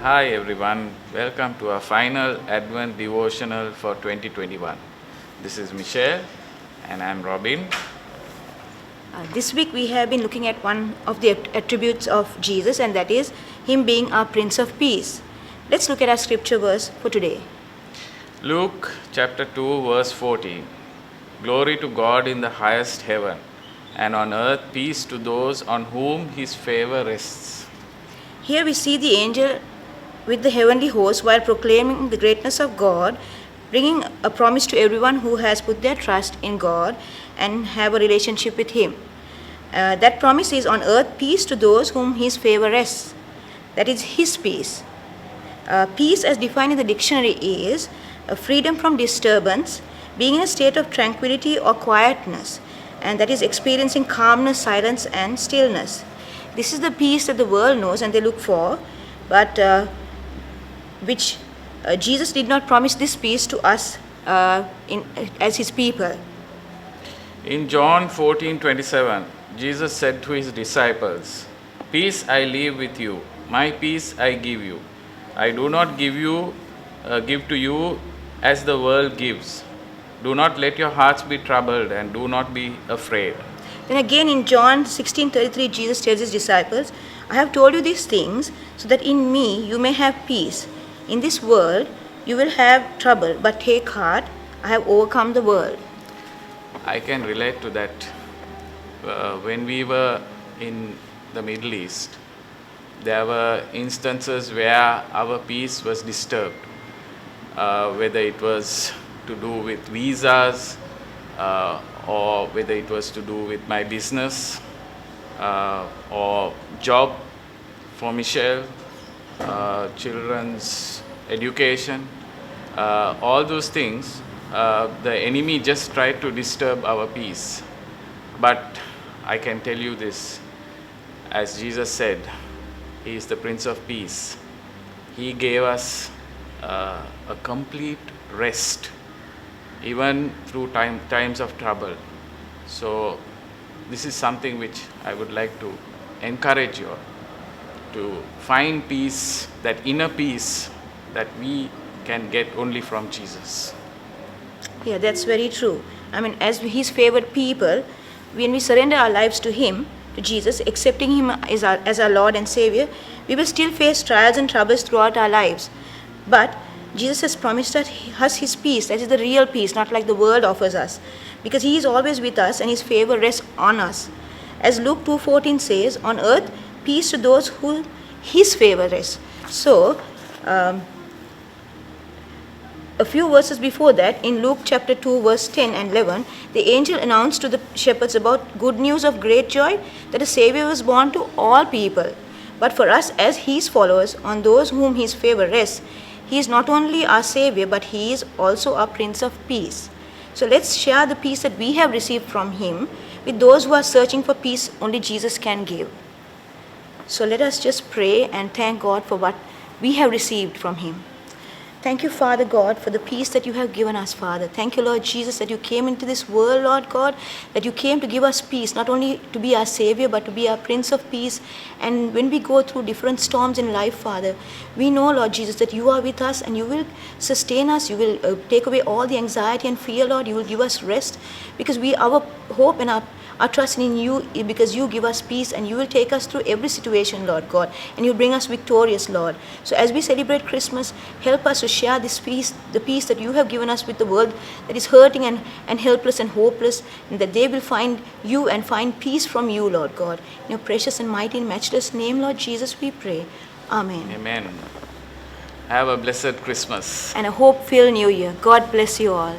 Hi everyone, welcome to our final Advent devotional for 2021. This is Michelle and I'm Robin. This week we have been looking at one of the attributes of Jesus, and that is Him being our Prince of Peace. Let's look at our scripture verse for today. Luke chapter 2 verse 14. Glory to God in the highest heaven, and on earth peace to those on whom His favor rests. Here we see the angel with the heavenly host while proclaiming the greatness of God, bringing a promise to everyone who has put their trust in God and have a relationship with Him. That promise is on earth peace to those whom His favor rests. That is His peace. Peace, as defined in the dictionary, is freedom from disturbance, being in a state of tranquility or quietness, and that is experiencing calmness, silence, and stillness. This is the peace that the world knows and they look for, but which Jesus did not promise this peace to us as His people. In John 14:27, Jesus said to His disciples, "Peace I leave with you, my peace I give you. I do not give to you as the world gives. Do not let your hearts be troubled and do not be afraid." Then again in John 16:33, Jesus tells His disciples, "I have told you these things so that in me you may have peace. In this world you will have trouble, but take heart, I have overcome the world." I can relate to that. When we were in the Middle East, there were instances where our peace was disturbed, whether it was to do with visas, or whether it was to do with my business, or job for Michelle, children's education, all those things. The enemy just tried to disturb our peace. But I can tell you this, as Jesus said, He is the Prince of Peace. He gave us a complete rest, even through times of trouble. So this is something which I would like to encourage you all, to find peace, that inner peace that we can get only from Jesus. Yeah, that's very true. I mean, as His favored people, when we surrender our lives to Him, to Jesus, accepting Him as our Lord and Savior, we will still face trials and troubles throughout our lives. But Jesus has promised us His peace. That is the real peace, not like the world offers us. Because He is always with us and His favor rests on us. As Luke 2:14 says, on earth, peace to those who His favor rests. So, a few verses before that, in Luke chapter 2, verse 10 and 11, the angel announced to the shepherds about good news of great joy, that a Savior was born to all people. But for us, as His followers, on those whom His favor rests, He is not only our Savior, but He is also our Prince of Peace. So let's share the peace that we have received from Him with those who are searching for peace only Jesus can give. So let us just pray and thank God for what we have received from Him. Thank you, Father God, for the peace that you have given us, Father. Thank you, Lord Jesus, that you came into this world, Lord God, that you came to give us peace, not only to be our Savior, but to be our Prince of Peace. And when we go through different storms in life, Father, we know, Lord Jesus, that you are with us and you will sustain us. You will take away all the anxiety and fear, Lord. You will give us rest, because our hope and our trust in you, because you give us peace and you will take us through every situation, Lord God, and you bring us victorious, Lord. So as we celebrate Christmas, help us to share this peace, the peace that you have given us with the world that is hurting and helpless and hopeless, and that they will find you and find peace from you, Lord God. In your precious and mighty and matchless name, Lord Jesus, we pray. Amen. Amen. Have a blessed Christmas. And a hope-filled New Year. God bless you all.